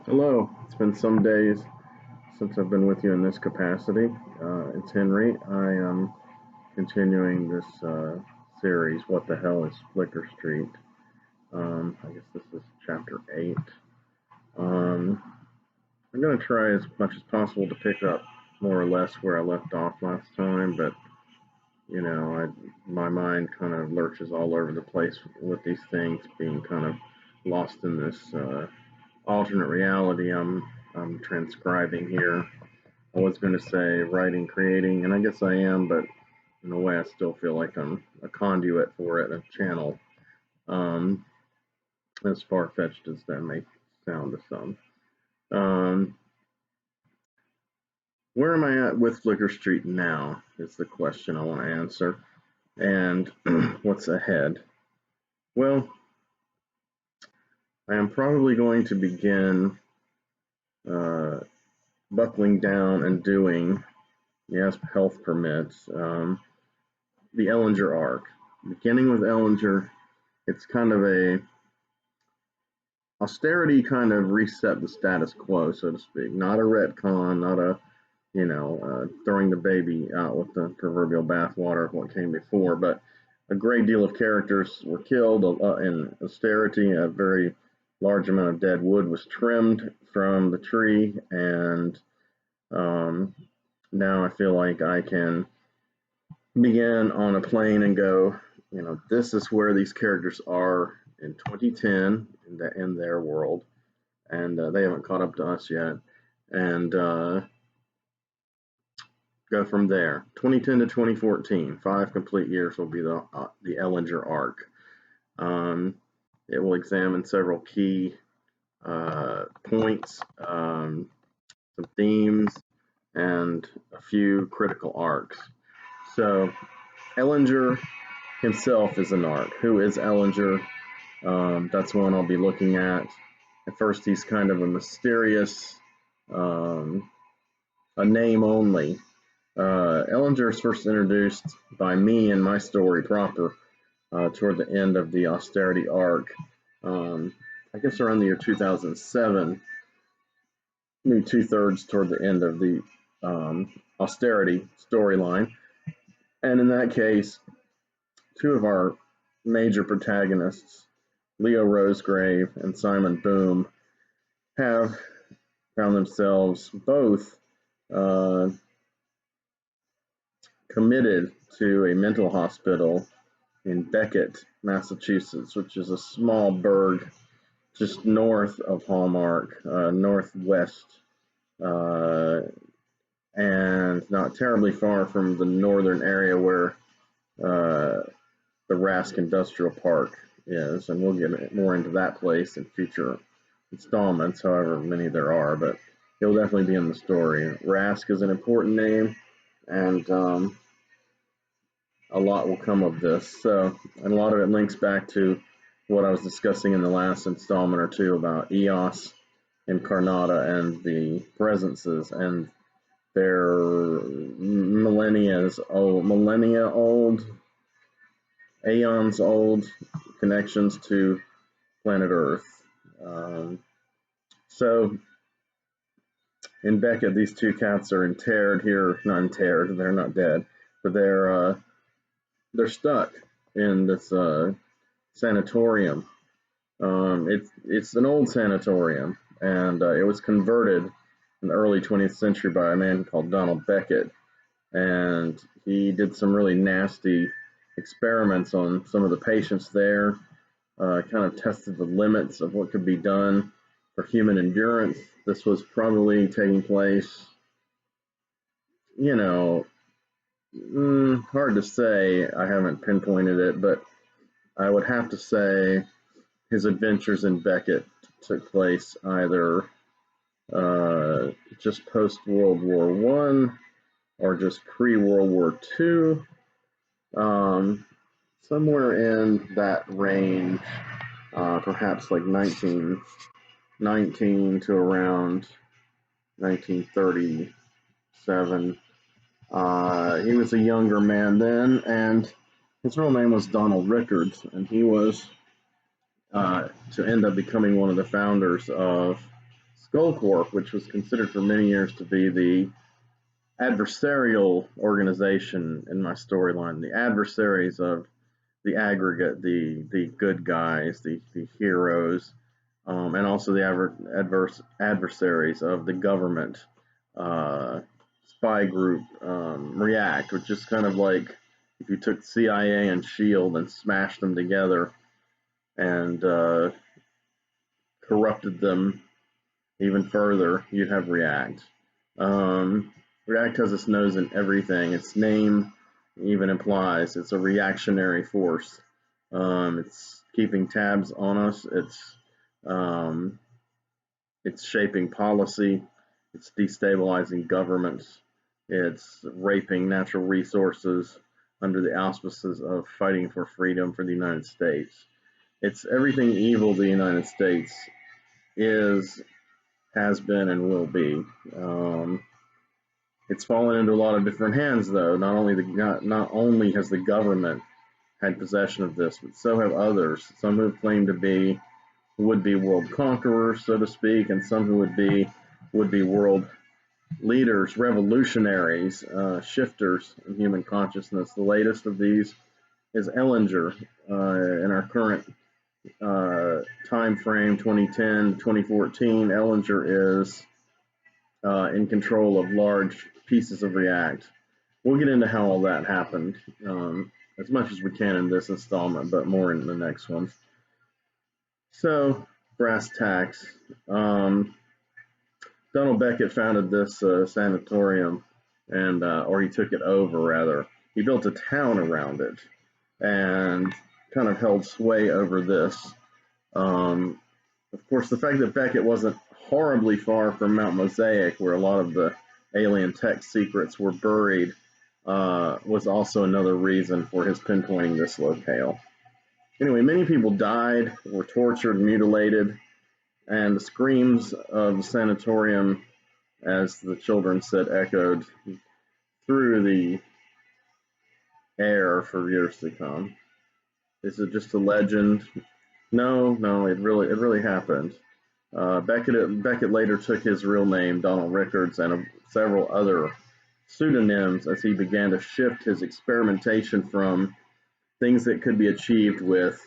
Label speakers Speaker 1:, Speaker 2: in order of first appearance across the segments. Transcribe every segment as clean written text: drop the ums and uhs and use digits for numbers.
Speaker 1: Hello, it's been some days since I've been with you in this capacity. It's Henry. I am continuing this series, What the Hell is Flicker Street? I guess this is chapter 8. I'm going to try as much as possible to pick up more or less where I left off last time, but my mind kind of lurches all over the place with these things, being kind of lost in this alternate reality I'm transcribing here. I was going to say writing, creating, and I guess I am, but in a way I still feel like I'm a conduit for it, a channel, as far-fetched as that may sound to some. Where am I at with Flicker Street now is the question I want to answer, and what's ahead? Well, I am probably going to begin buckling down and doing, as health permits, the Ellinger arc. Beginning with Ellinger, it's kind of a austerity kind of reset the status quo, so to speak. Not a retcon, not a throwing the baby out with the proverbial bathwater of what came before, but a great deal of characters were killed in austerity. A very large amount of dead wood was trimmed from the tree, and now I feel like I can begin on a plane and go, this is where these characters are in 2010 in their world, and they haven't caught up to us yet, and go from there. 2010 to 2014, 5 complete years will be the Ellinger arc. It will examine several key points, some themes, and a few critical arcs. So Ellinger himself is an arc. Who is Ellinger? That's one I'll be looking at. At first, he's kind of a mysterious, a name only. Ellinger is first introduced by me in my story proper toward the end of the austerity arc. I guess around the year 2007, maybe 2/3 toward the end of the austerity storyline. And in that case, two of our major protagonists, Leo Rosegrave and Simon Boom, have found themselves both committed to a mental hospital in Beckett, Massachusetts, which is a small burg just north of Hallmark, northwest, and not terribly far from the northern area where the Rask Industrial Park is, and we'll get more into that place in future installments, however many there are, but he'll definitely be in the story. Rask is an important name, and a lot will come of this. So, and a lot of it links back to what I was discussing in the last installment or two about Eos and Karnata and the presences and their millennia old, aeons old connections to planet Earth. So in Beckett, these two cats are interred here, not interred, they're not dead, but they're stuck in this sanatorium. It's an old sanatorium, and it was converted in the early 20th century by a man called Donald Beckett, and he did some really nasty experiments on some of the patients there, kind of tested the limits of what could be done for human endurance. This was probably taking place, hard to say, I haven't pinpointed it, but I would have to say his adventures in Beckett took place either just post World War I or just pre-World War II, somewhere in that range, perhaps like 1919 to around 1937. He was a younger man then, and his real name was Donald Rickards, and he was to end up becoming one of the founders of Skull Corp, which was considered for many years to be the adversarial organization in my storyline, the adversaries of the aggregate, the good guys, the heroes, and also the adversaries of the government, spy group, React, which is kind of like if you took CIA and Shield and smashed them together and corrupted them even further, you'd have React. React has its nose in everything. Its name even implies it's a reactionary force. It's keeping tabs on us. It's shaping policy. It's destabilizing governments. It's raping natural resources under the auspices of fighting for freedom for the United States. It's everything evil the United States is, has been, and will be. It's fallen into a lot of different hands, though. Not only has the government had possession of this, but so have others. Some who have claimed to be would-be world conquerors, so to speak, and some who would-be world leaders, revolutionaries, shifters in human consciousness. The latest of these is Ellinger. In our current time frame, 2010 2014, Ellinger is in control of large pieces of React. We'll get into how all that happened as much as we can in this installment, but more in the next ones. So, brass tacks. Donald Beckett founded this sanatorium, and or he took it over rather. He built a town around it, and kind of held sway over this. Of course, the fact that Beckett wasn't horribly far from Mount Mosaic, where a lot of the alien tech secrets were buried, was also another reason for his pinpointing this locale. Anyway, many people died, were tortured, mutilated, and the screams of the sanatorium, as the children said, echoed through the air for years to come. Is it just a legend? No, it really happened. Beckett later took his real name, Donald Rickards, and several other pseudonyms as he began to shift his experimentation from things that could be achieved with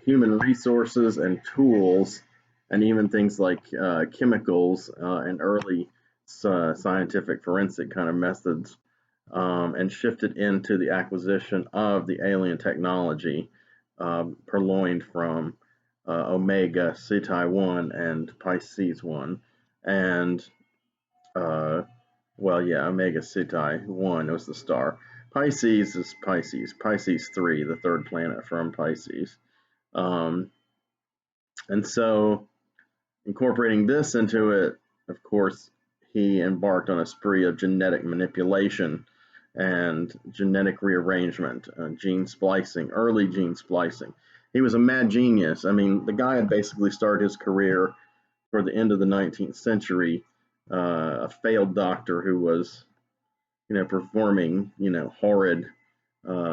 Speaker 1: human resources and tools, and even things like chemicals and early scientific forensic kind of methods, and shifted into the acquisition of the alien technology purloined from Omega Ceti 1 and Pisces 1, and Omega Ceti 1 was the star. Pisces is Pisces 3, the third planet from Pisces. And so, incorporating this into it, of course, he embarked on a spree of genetic manipulation and genetic rearrangement, gene splicing, early gene splicing. He was a mad genius. I mean, the guy had basically started his career toward the end of the 19th century, a failed doctor who was, performing, horrid,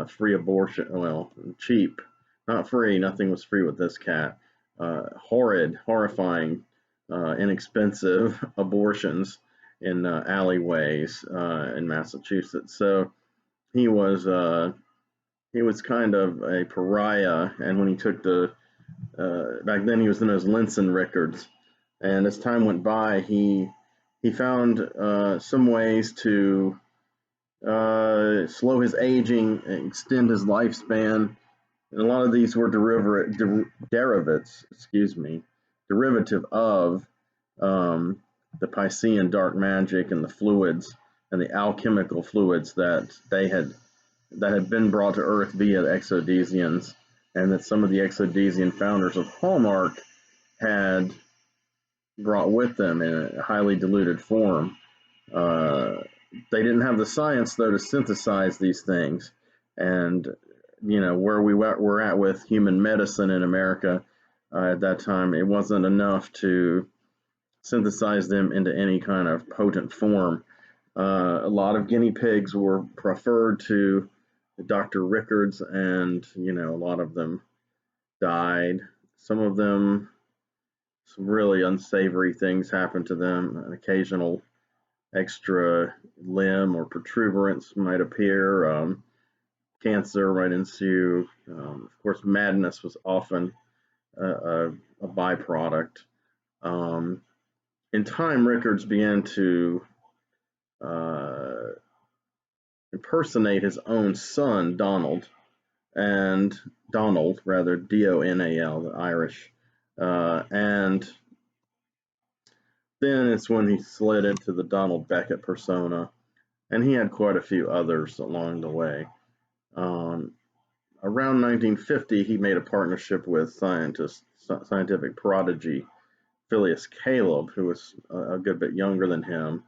Speaker 1: free abortion, well, cheap, not free, nothing was free with this cat, horrid, horrifying, inexpensive abortions in alleyways in Massachusetts. So he was kind of a pariah, and when he took back then he was known as Linson Rickards, and as time went by, he found some ways to slow his aging, extend his lifespan, and a lot of these were derivative of the Piscean dark magic and the fluids and the alchemical fluids that had been brought to Earth via the Exodesians, and that some of the Exodesian founders of Hallmark had brought with them in a highly diluted form. They didn't have the science, though, to synthesize these things, and where we're at with human medicine in America at that time, it wasn't enough to synthesize them into any kind of potent form. A lot of guinea pigs were preferred to Dr. Rickards, and a lot of them died. Some of them some really unsavory things happen to them. An occasional extra limb or protuberance might appear. Cancer might ensue. Of course, madness was often a byproduct. Um, in time, Rickards began to uh, impersonate his own son, Donald, rather, Donal, the Irish. And then it's when he slid into the Donald Beckett persona, and he had quite a few others along the way. Around 1950, he made a partnership with scientific prodigy Phileas Caleb, who was a good bit younger than him,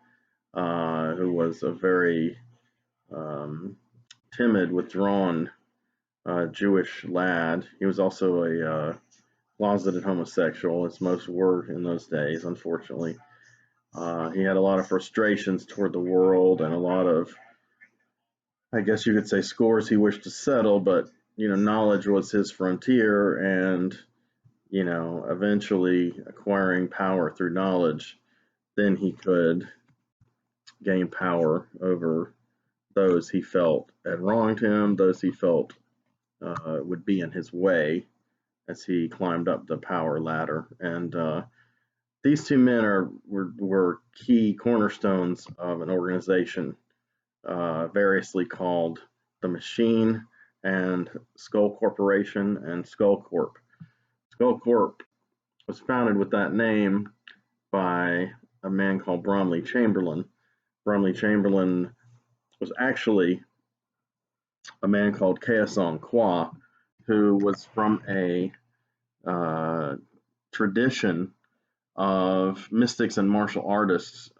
Speaker 1: who was a very timid, withdrawn Jewish lad. He was also a closeted homosexual, as most were in those days, unfortunately. He had a lot of frustrations toward the world and a lot of, I guess you could say, scores he wished to settle, but knowledge was his frontier, and eventually acquiring power through knowledge, then he could gain power over those he felt had wronged him, those he felt would be in his way as he climbed up the power ladder. And these two men were key cornerstones of an organization variously called the Machine and Skull Corporation and Skull Corp. Skull Corp was founded with that name by a man called Bromley Chamberlain. Bromley Chamberlain was actually a man called Keosong Kwa, who was from a tradition of mystics and martial artists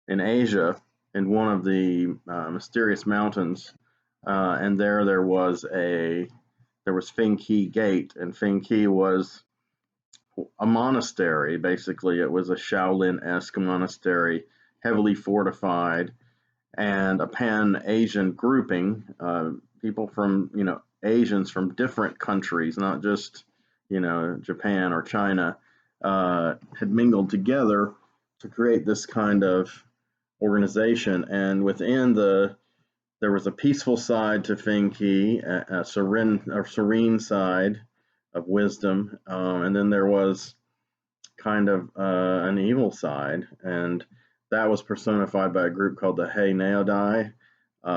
Speaker 1: in Asia, in one of the mysterious mountains, and there was Feng Ki Gate, and Feng Ki was a monastery. Basically, it was a Shaolin-esque monastery, heavily fortified, and a Pan-Asian grouping, people from Asians from different countries, not just Japan or China, had mingled together to create this kind of organization. And within there was a peaceful side to Feng Ki, a serene side of wisdom, and then there was kind of an evil side, and that was personified by a group called the Hei Naodai,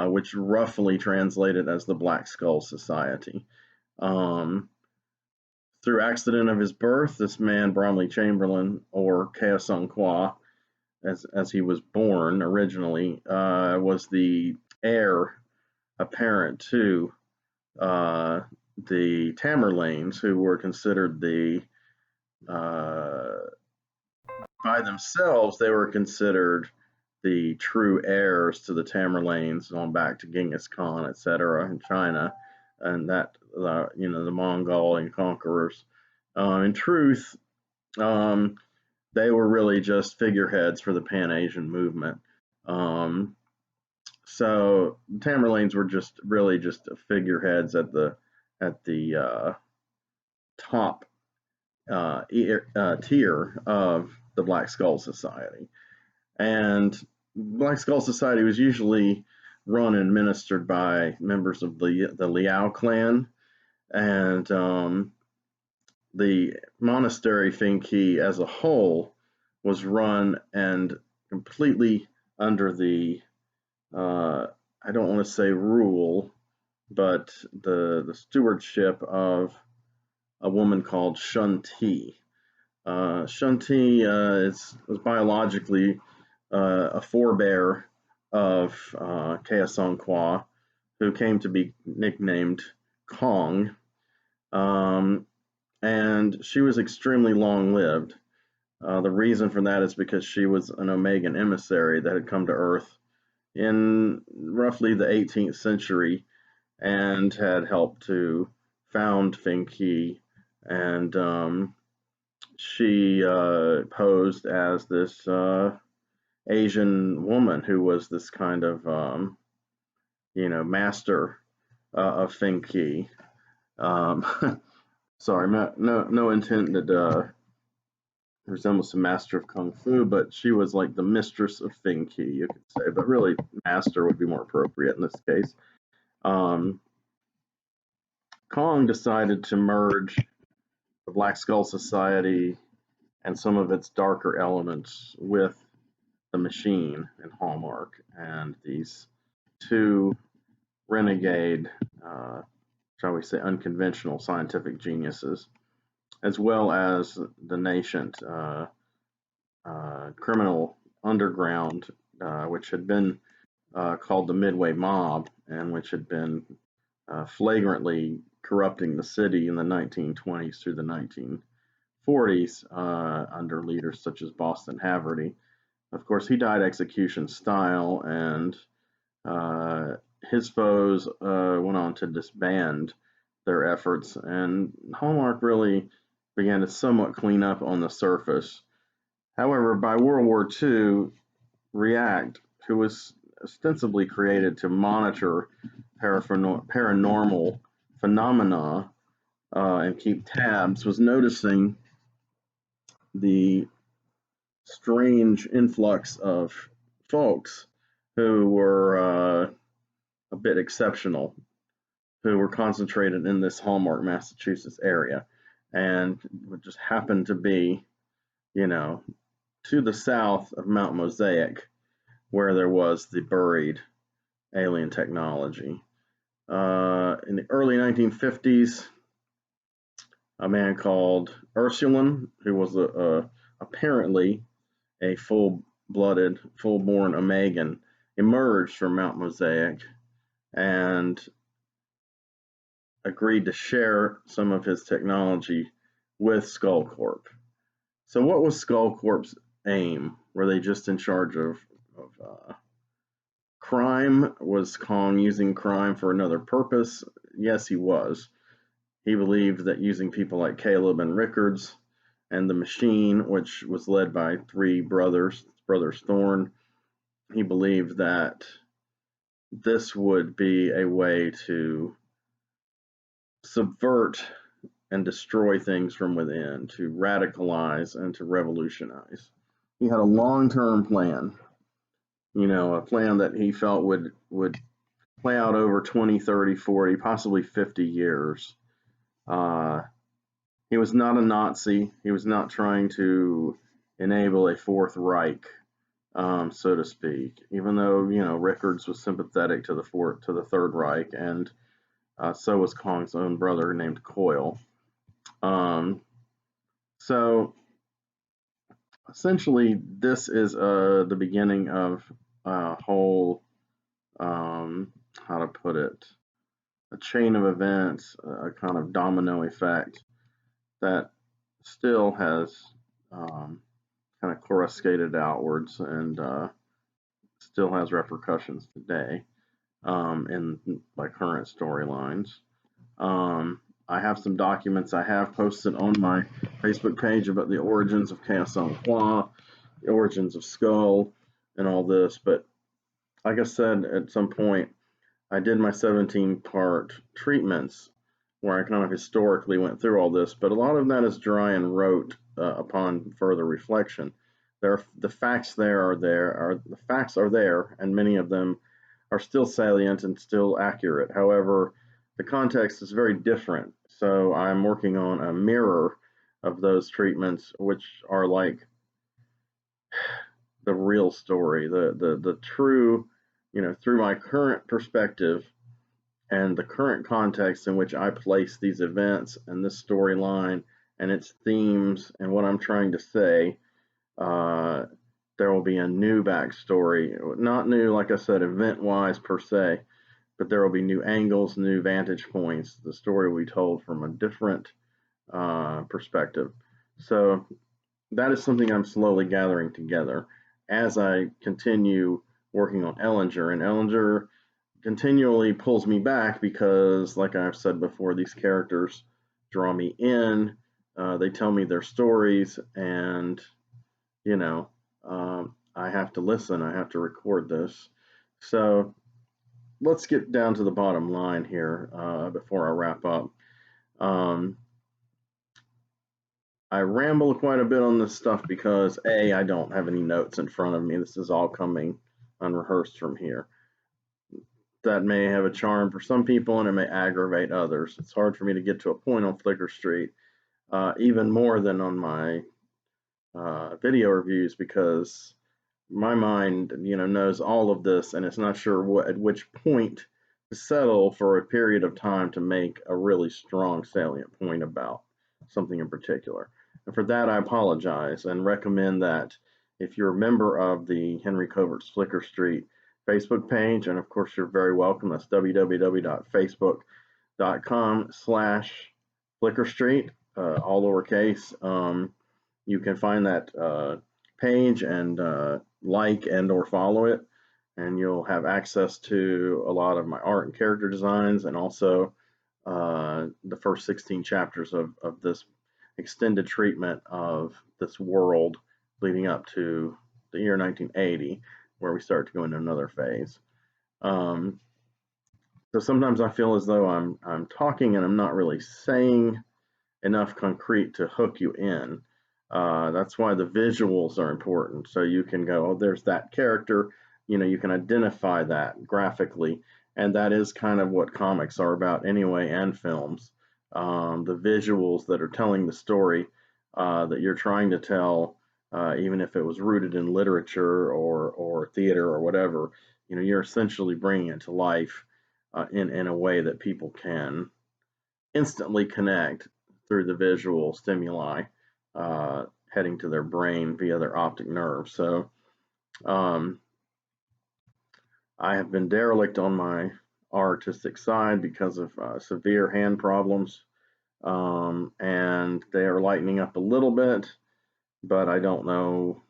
Speaker 1: which roughly translated as the Black Skull Society. Through accident of his birth, this man, Bromley Chamberlain, or Keosong Kwa, as he was born originally, was the heir apparent to the Tamerlanes, who were considered by themselves, they were considered the true heirs to the Tamerlanes, going back to Genghis Khan, etc., in China, and that the Mongolian conquerors. In truth, they were really just figureheads for the Pan-Asian movement. So the Tamerlanes were really just figureheads at the top tier of the Black Skull Society. And Black Skull Society was usually run and administered by members of the Liao clan, and the monastery Feng Ki as a whole was run and completely under the I don't want to say rule, but the stewardship of a woman called Shun Ti. Shun Ti was biologically a forebear of Keosong Kwa, who came to be nicknamed Kong, and she was extremely long-lived. The reason for that is because she was an Omegan emissary that had come to Earth in roughly the 18th century and had helped to found Feng Ki, and she posed as this Asian woman who was this kind of master of Feng Ki. Sorry, no intended resembles a master of kung fu, but she was like the mistress of Feng Qi, you could say, but really master would be more appropriate in this case. Um, Kong decided to merge the Black Skull Society and some of its darker elements with the Machine and Hallmark, and these two renegade, uh, shall we say, unconventional scientific geniuses, as well as the nascent criminal underground, which had been called the Midway Mob, and which had been flagrantly corrupting the city in the 1920s through the 1940s under leaders such as Boston Haverty. Of course, he died execution style, and uh, his foes went on to disband their efforts, and Hallmark really began to somewhat clean up on the surface. However, by World War II, React, who was ostensibly created to monitor paranormal phenomena and keep tabs, was noticing the strange influx of folks who were a bit exceptional, who were concentrated in this Hallmark, Massachusetts area, and would just happen to be, you know, to the south of Mount Mosaic, where there was the buried alien technology. In the early 1950s, a man called Ursuline, who was apparently a full-blooded, full-born Omegan, emerged from Mount Mosaic and agreed to share some of his technology with Skull Corp. So, what was Skull Corp's aim? Were they just in charge of crime? Was Kong using crime for another purpose? Yes, he was. He believed that using people like Caleb and Rickards and the Machine, which was led by three brothers Thorne, he believed that this would be a way to subvert and destroy things from within, to radicalize and to revolutionize. He had a long-term plan, a plan that he felt would play out over 20, 30, 40, possibly 50 years. He was not a Nazi. He was not trying to enable a Fourth Reich, so to speak. Even though Rickards was sympathetic to the Third Reich, and so was Kong's own brother named Coyle. So essentially, this is the beginning of a whole, how to put it, a chain of events, a kind of domino effect that still has kind of coruscated outwards and still has repercussions today in my current storylines. I have some documents I have posted on my Facebook page about the origins of Chaos on Qua, the origins of Skull, and all this. But like I said, at some point, I did my 17-part treatments where I kind of historically went through all this, but a lot of that is dry and rote upon further reflection. The facts are there, and many of them are still salient and still accurate. However, the context is very different. So I'm working on a mirror of those treatments, which are like the real story, the true, through my current perspective and the current context in which I place these events and this storyline and its themes and what I'm trying to say. There will be a new backstory, not new, like I said, event-wise per se, but there will be new angles, new vantage points. The story will be told from a different perspective. So that is something I'm slowly gathering together as I continue working on Ellinger. And Ellinger continually pulls me back because, like I've said before, these characters draw me in. They tell me their stories, and I have to listen. I have to record this. So let's get down to the bottom line here before I wrap up. I ramble quite a bit on this stuff because A, I don't have any notes in front of me. This is all coming unrehearsed from here. That may have a charm for some people and it may aggravate others. It's hard for me to get to a point on Flickr Street, even more than on my video reviews, because my mind, knows all of this and it's not sure at which point to settle for a period of time to make a really strong salient point about something in particular. And for that, I apologize and recommend that if you're a member of the Henry Covert's Flickr Street Facebook page, and of course you're very welcome, that's www.facebook.com/Flickr Street, all lowercase. You can find that page and like and or follow it, and you'll have access to a lot of my art and character designs, and also the first 16 chapters of this extended treatment of this world leading up to the year 1980, where we start to go into another phase. So sometimes I feel as though I'm talking and I'm not really saying enough concrete to hook you in. That's why the visuals are important. So you can go, oh, there's that character. You can identify that graphically, and that is kind of what comics are about anyway, and films. The visuals that are telling the story that you're trying to tell, even if it was rooted in literature or theater or whatever, you're essentially bringing it to life in a way that people can instantly connect through the visual stimuli heading to their brain via their optic nerve. So I have been derelict on my artistic side because of severe hand problems, and they are lightening up a little bit, but I don't know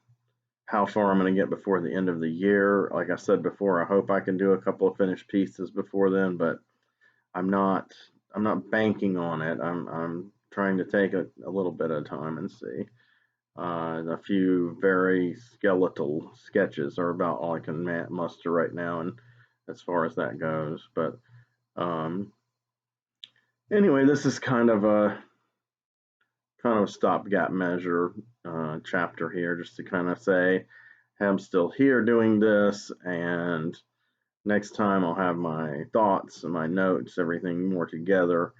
Speaker 1: how far I'm going to get before the end of the year. Like I said before, I hope I can do a couple of finished pieces before then, but I'm not banking on it. I'm trying to take a little bit of time and see. A few very skeletal sketches are about all I can muster right now, and as far as that goes. But anyway, this is kind of a stopgap measure chapter here, just to kind of say, hey, I'm still here doing this, and next time I'll have my thoughts and my notes, everything more together.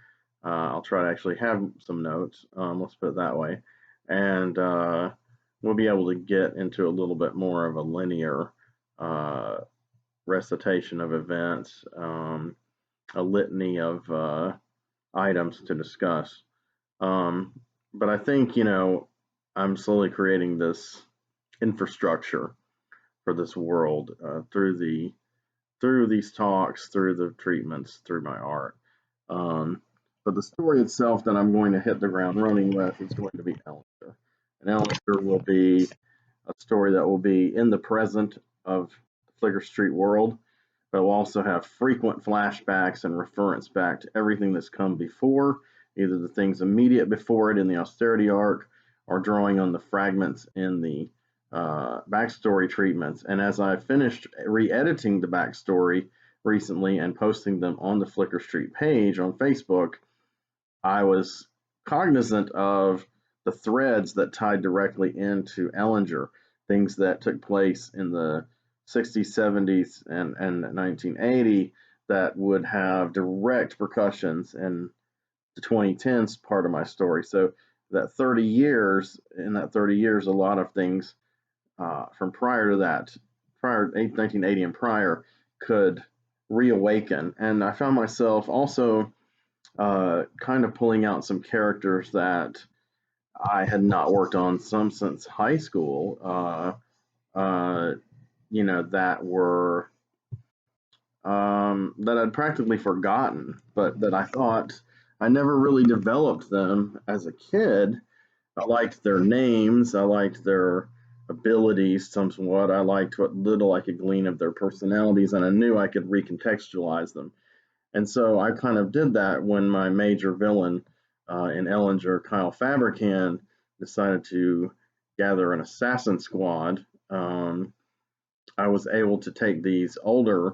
Speaker 1: I'll try to actually have some notes, let's put it that way, and we'll be able to get into a little bit more of a linear recitation of events, a litany of items to discuss. But I think, I'm slowly creating this infrastructure for this world through these talks, through the treatments, through my art. But the story itself that I'm going to hit the ground running with is going to be Ellinger. And Ellinger will be a story that will be in the present of the Flickr Street world, but will also have frequent flashbacks and reference back to everything that's come before, either the things immediate before it in the austerity arc, or drawing on the fragments in the backstory treatments. And as I finished re-editing the backstory recently and posting them on the Flickr Street page on Facebook, I was cognizant of the threads that tied directly into Ellinger, things that took place in the 60s, 70s, and 1980 that would have direct repercussions in the 2010s part of my story. So that 30 years, a lot of things from prior to that, prior 1980 and prior, could reawaken. And I found myself also kind of pulling out some characters that I had not worked on some since high school, that were that I'd practically forgotten, but that I thought I never really developed them as a kid. I liked their names, I liked their abilities somewhat, I liked what little I could glean of their personalities, and I knew I could recontextualize them. And so I kind of did that when my major villain in Ellinger, Kyle Fabricant, decided to gather an assassin squad. I was able to take these older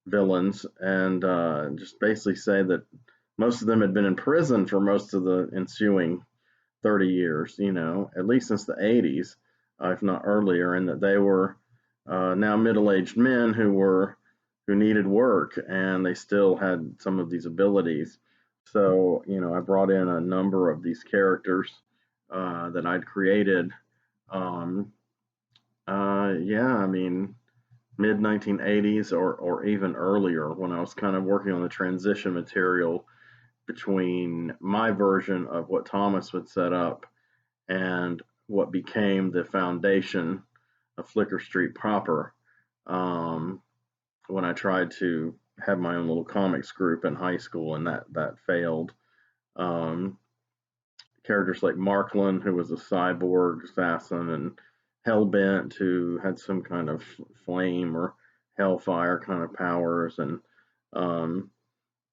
Speaker 1: villains and just basically say that most of them had been in prison for most of the ensuing 30 years, you know, at least since the 80s, if not earlier, and that they were now middle-aged men who needed work, and they still had some of these abilities. So, you know, I brought in a number of these characters that I'd created. Um, yeah, I mean, mid 1980s or even earlier, when I was kind of working on the transition material between my version of what Thomas would set up and what became the foundation of Flicker Street proper. Um, when I tried to have my own little comics group in high school, and that failed. Um, Characters like Marklin, who was a cyborg assassin, and Hellbent, who had some kind of flame or hellfire kind of powers, and um,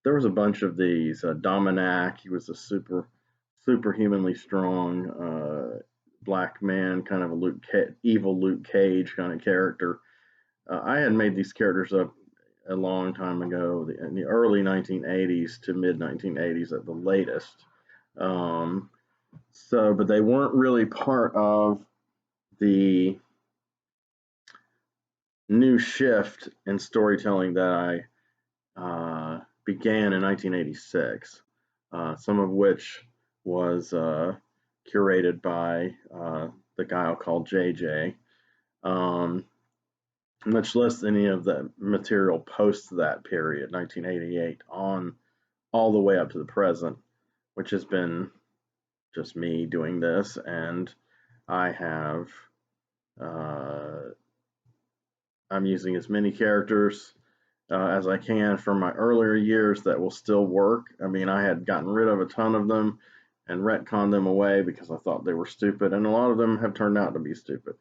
Speaker 1: there was a bunch of these. Dominac, he was a superhumanly strong black man, kind of evil Luke Cage kind of character. I had made these characters up a long time ago, in the early 1980s to mid 1980s at the latest. Um, but they weren't really part of the new shift in storytelling that I began in 1986, some of which was curated by the guy I'll call JJ, um, much less any of the material post that period, 1988, on all the way up to the present, which has been just me doing this. And I have, uh, I'm using as many characters as I can from my earlier years that will still work. I mean, I had gotten rid of a ton of them and retconned them away because I thought they were stupid, and a lot of them have turned out to be stupid.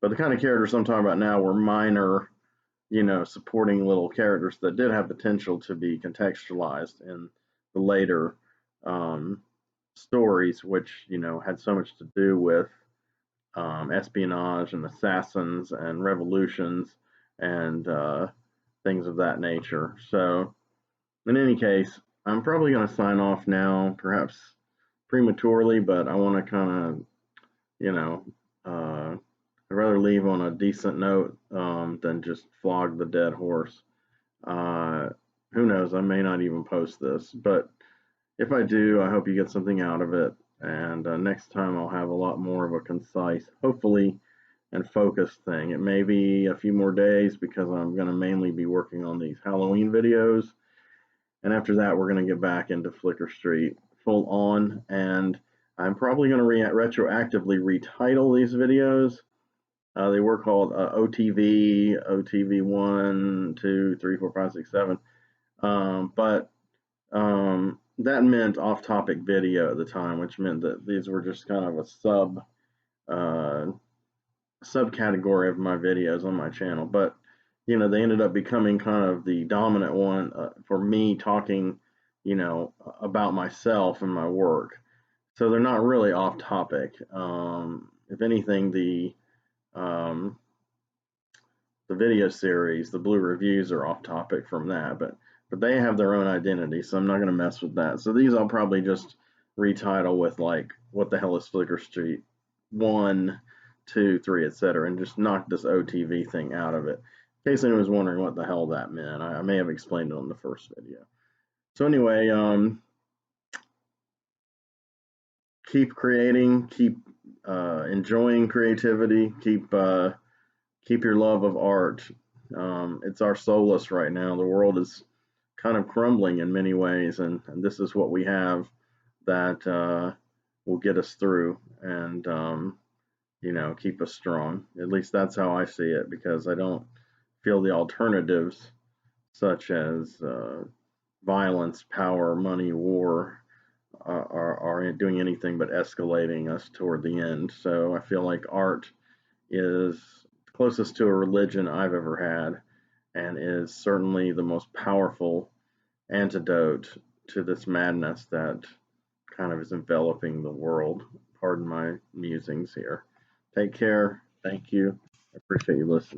Speaker 1: But the kind of characters I'm talking about now were minor, you know, supporting little characters that did have potential to be contextualized in the later um, stories, which, you know, had so much to do with espionage and assassins and revolutions and things of that nature. So, in any case, I'm probably going to sign off now, perhaps prematurely, but I want to kind of, you know, I'd rather leave on a decent note than just flog the dead horse. Uh, who knows? I may not even post this, but if I do, I hope you get something out of it. And next time I'll have a lot more of a concise, hopefully, and focused thing. It may be a few more days because I'm going to mainly be working on these Halloween videos. And after that, we're going to get back into Flicker Street full on. And I'm probably going to retroactively retitle these videos. They were called OTV, OTV1, 2, 3, 4, 5, 6, 7. But that meant off-topic video at the time, which meant that these were just kind of a subcategory of my videos on my channel. But you know, they ended up becoming kind of the dominant one for me talking, you know, about myself and my work. So they're not really off topic. If anything, um, the video series, the blue reviews, are off topic from that, but they have their own identity, so I'm not going to mess with that. So these I'll probably just retitle with like, what the hell is Flicker Street 1, 2, 3, etc., and just knock this OTV thing out of it. In case anyone was wondering what the hell that meant, I may have explained it on the first video. So anyway, keep creating, keep enjoying creativity, keep your love of art. It's our solace right now. The world is kind of crumbling in many ways, and this is what we have that will get us through and, you know, keep us strong. At least that's how I see it, because I don't feel the alternatives, such as violence, power, money, war, are doing anything but escalating us toward the end. So I feel like art is closest to a religion I've ever had, and is certainly the most powerful antidote to this madness that kind of is enveloping the world. Pardon my musings here. Take care. Thank you. I appreciate you listening.